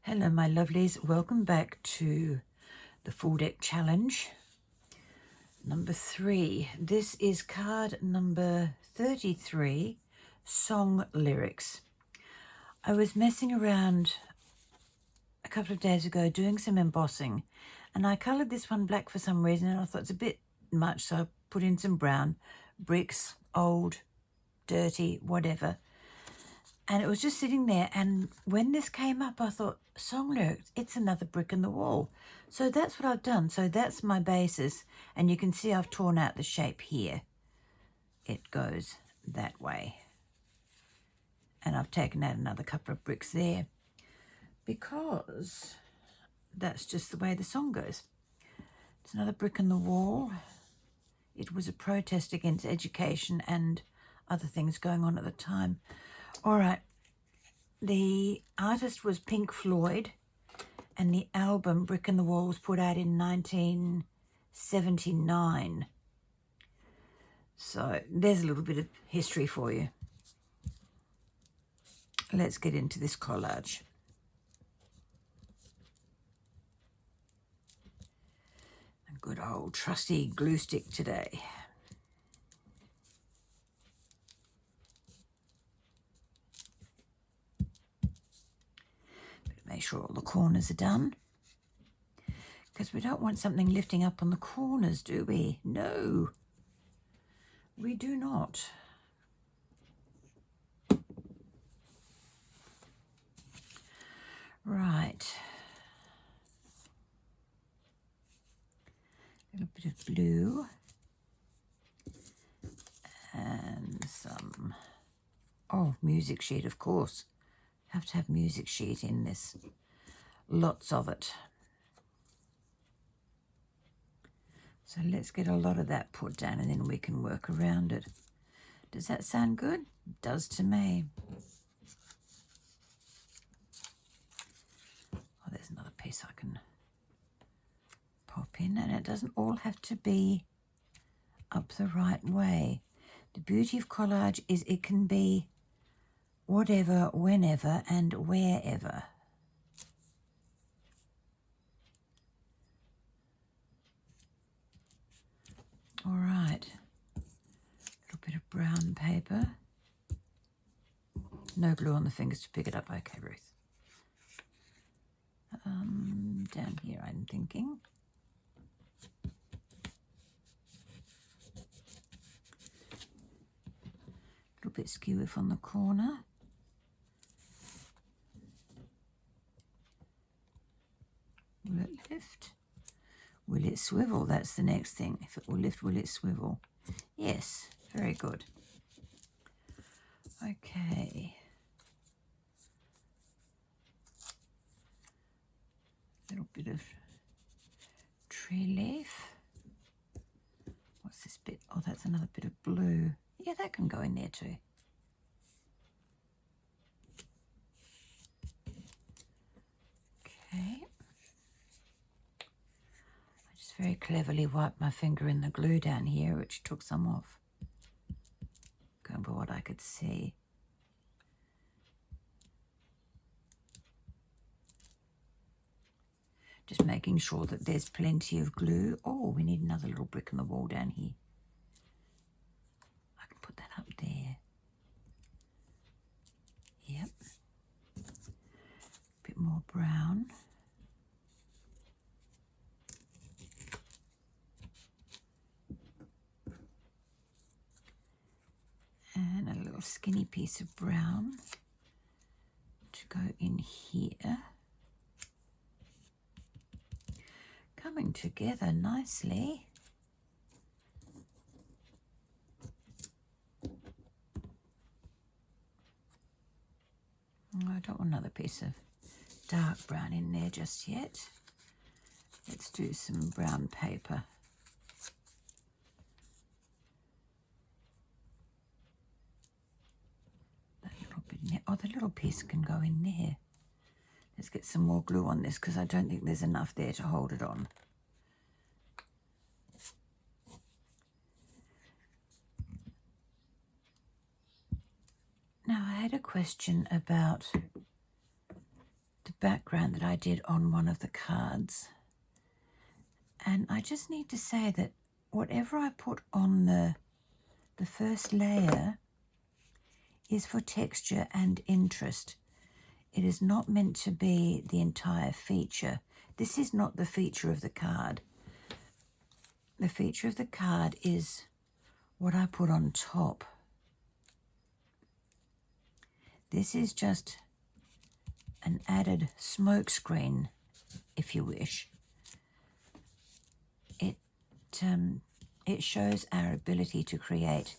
Hello my lovelies, welcome back to the full deck challenge number 3. This is card number 33, song lyrics. I was messing around a couple of days ago doing some embossing and I coloured this one black for some reason and I thought it's a bit much, so I put in some brown bricks, old, dirty, whatever. And it was just sitting there, and when this came up, I thought, song lyrics, it's another brick in the wall. So that's what I've done. So that's my basis, and you can see I've torn out the shape here. It goes that way. And I've taken out another couple of bricks there because that's just the way the song goes. It's another brick in the wall. It was a protest against education and other things going on at the time. All right, the artist was Pink Floyd, and the album Brick in the Wall was put out in 1979. So there's a little bit of history for you. Let's get into this collage. A good old trusty glue stick today. Make sure all the corners are done, because we don't want something lifting up on the corners, do we? No, we do not. Right. A little bit of blue and some, music sheet, of course. Have to have music sheet in this. Lots of it. So let's get a lot of that put down and then we can work around it. Does that sound good? It does to me. Oh, there's another piece I can pop in, and it doesn't all have to be up the right way. The beauty of collage is it can be whatever, whenever, and wherever. All right, a little bit of brown paper. No glue on the fingers to pick it up. Okay, Ruth. Down here, I'm thinking. A little bit skew if on the corner. Will it lift? Will it swivel? That's the next thing. If it will lift, will it swivel? Yes, very good. Okay. A little bit of tree leaf. What's this bit? Oh, that's another bit of blue. Yeah, that can go in there too. Okay. I just very cleverly wiped my finger in the glue down here, which took some off. Going by what I could see. Just making sure that there's plenty of glue. Oh, we need another little brick in the wall down here. I can put that up there. Yep. A bit more brown. And a little skinny piece of brown to go in here. Coming together nicely. I don't want another piece of dark brown in there just yet. Let's do some brown paper. That little bit in there. Oh, the little piece can go in there. Let's get some more glue on this because I don't think there's enough there to hold it on. Now, I had a question about the background that I did on one of the cards. And I just need to say that whatever I put on the first layer is for texture and interest. It is not meant to be the entire feature. This is not the feature of the card. The feature of the card is what I put on top. This is just an added smoke screen, if you wish. It shows our ability to create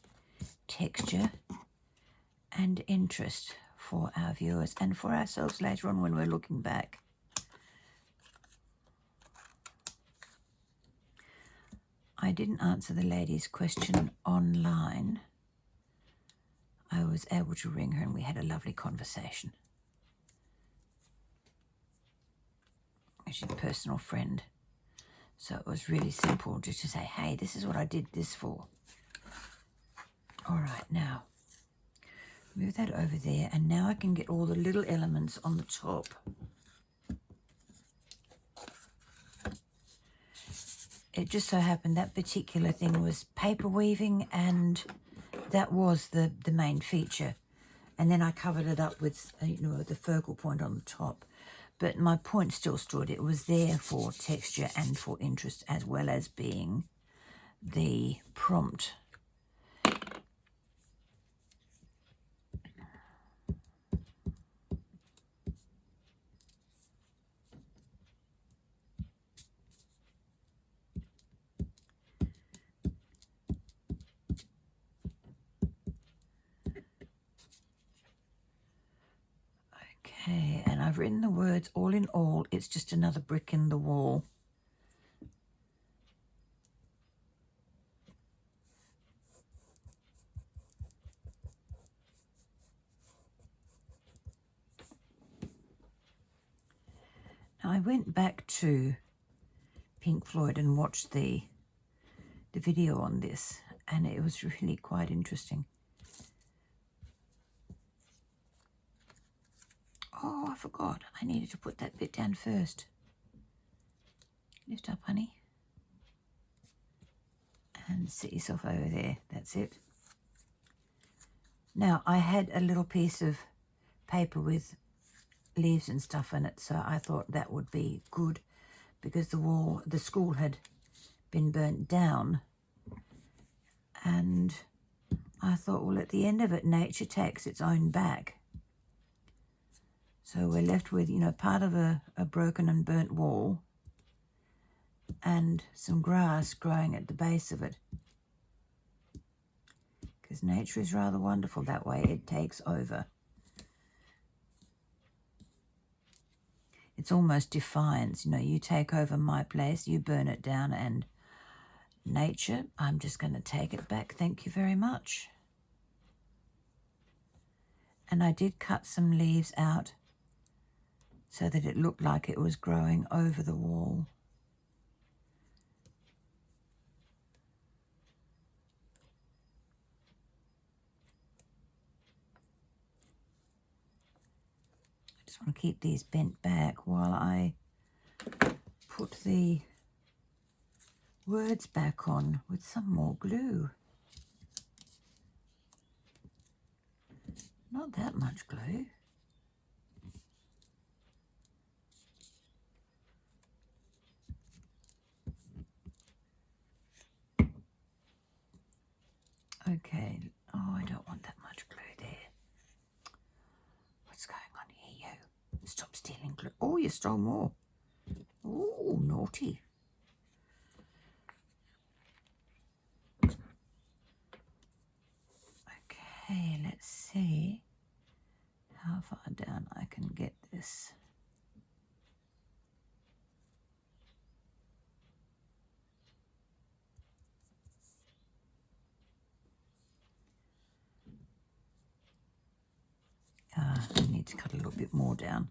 texture and interest for our viewers and for ourselves later on when we're looking back. I didn't answer the lady's question online. I was able to ring her and we had a lovely conversation. She's a personal friend. So it was really simple just to say, hey, this is what I did this for. All right, now move that over there, and now I can get all the little elements on the top. It just so happened that particular thing was paper weaving, and that was the main feature. And then I covered it up with, the focal point on the top. But my point still stood. It was there for texture and for interest, as well as being the prompt. Okay, and I've written the words, all in all, it's just another brick in the wall. Now, I went back to Pink Floyd and watched the video on this, and it was really quite interesting. Oh, I forgot. I needed to put that bit down first. Lift up, honey. And sit yourself over there. That's it. Now, I had a little piece of paper with leaves and stuff in it, so I thought that would be good because the school had been burnt down. And I thought, well, at the end of it, nature takes its own back. So we're left with, part of a broken and burnt wall and some grass growing at the base of it. Because nature is rather wonderful that way. It takes over. It's almost defiance. You take over my place, you burn it down, and nature, I'm just going to take it back. Thank you very much. And I did cut some leaves out so that it looked like it was growing over the wall. I just want to keep these bent back while I put the words back on with some more glue. Not that much glue. Okay. Oh, I don't want that much glue there. What's going on here, you? Stop stealing glue. Oh, you stole more. Oh, naughty. Okay, let's see how far down I can get this. I need to cut a little bit more down.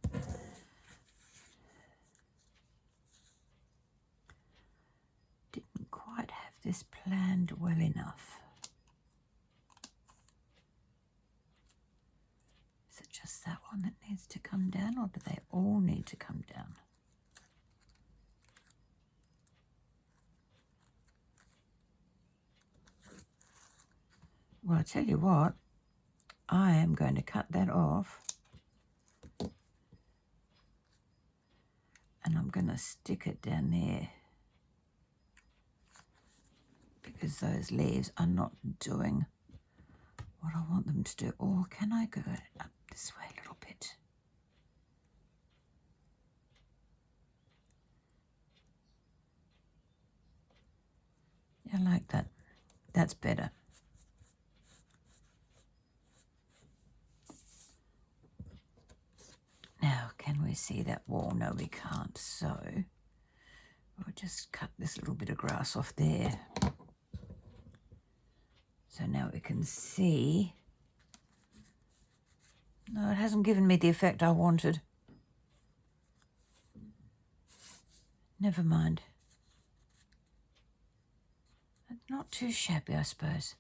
Didn't quite have this planned well enough. Is it just that one that needs to come down, or do they all need to come down? Well, I tell you what, I am going to cut that off, and I'm going to stick it down there, because those leaves are not doing what I want them to do. Or can I go up this way a little bit? I like that. That's better. Now, can we see that wall? No, we can't. So we'll just cut this little bit of grass off there. So now we can see. No, it hasn't given me the effect I wanted. Never mind. Not too shabby, I suppose.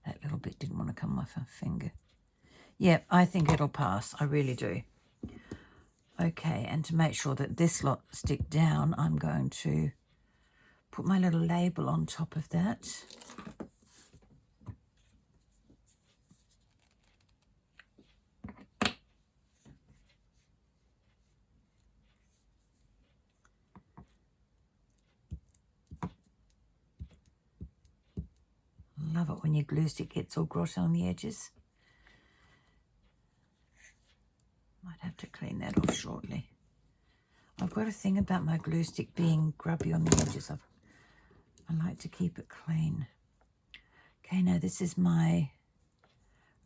That little bit didn't want to come off my finger. Yeah, I think it'll pass. I really do. Okay, and to make sure that this lot stick down, I'm going to put my little label on top of that. Love it when your glue stick gets all grotty on the edges. Might have to clean that off shortly. I've got a thing about my glue stick being grubby on the edges. I like to keep it clean. Okay, now this is my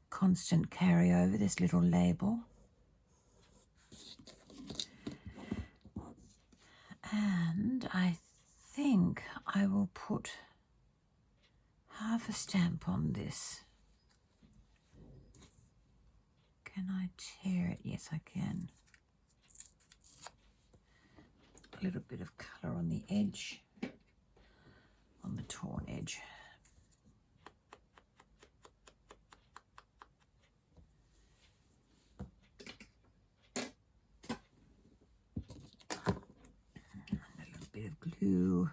constant carryover, this little label. And I think I will put half a stamp on this. Can I tear it? Yes, I can. A little bit of colour on the edge, on the torn edge. And a little bit of glue.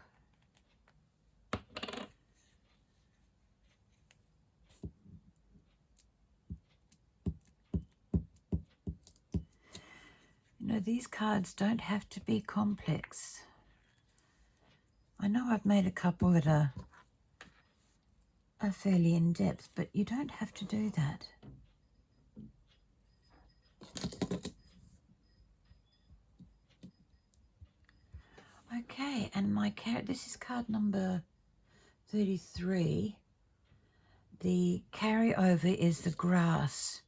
You know, these cards don't have to be complex. I know I've made a couple that are fairly in-depth, but you don't have to do that. Okay, and my this is card number 33. The carryover is the grass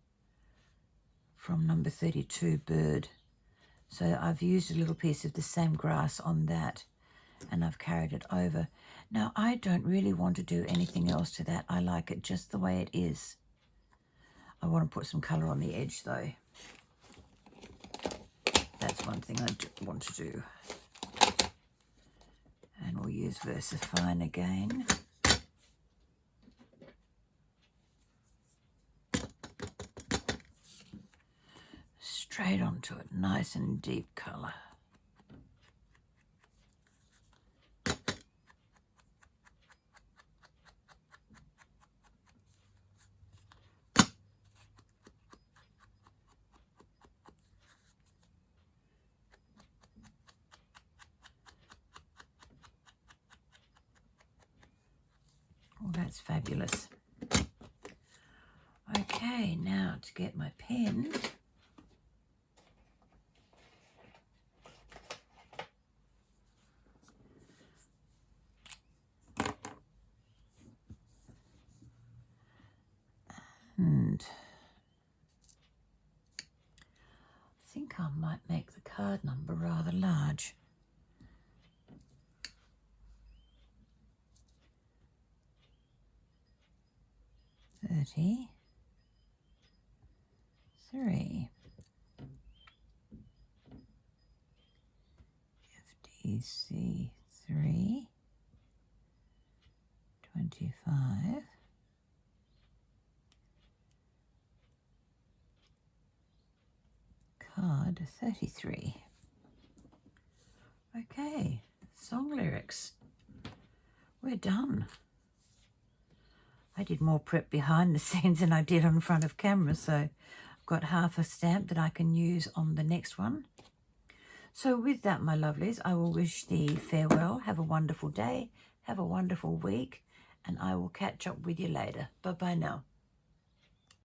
from number 32, bird. So I've used a little piece of the same grass on that, and I've carried it over. Now, I don't really want to do anything else to that. I like it just the way it is. I want to put some colour on the edge, though. That's one thing I do want to do. And we'll use VersaFine again. Straight onto it, nice and deep colour. Oh, that's fabulous. Okay, now to get my pen. And I think I might make the card number rather large. $33. FDC 3. 25. Card 33. Okay, song lyrics. We're done. I did more prep behind the scenes than I did on front of camera, so I've got half a stamp that I can use on the next one. So with that, my lovelies, I will wish thee farewell. Have a wonderful day. Have a wonderful week. And I will catch up with you later. Bye-bye now.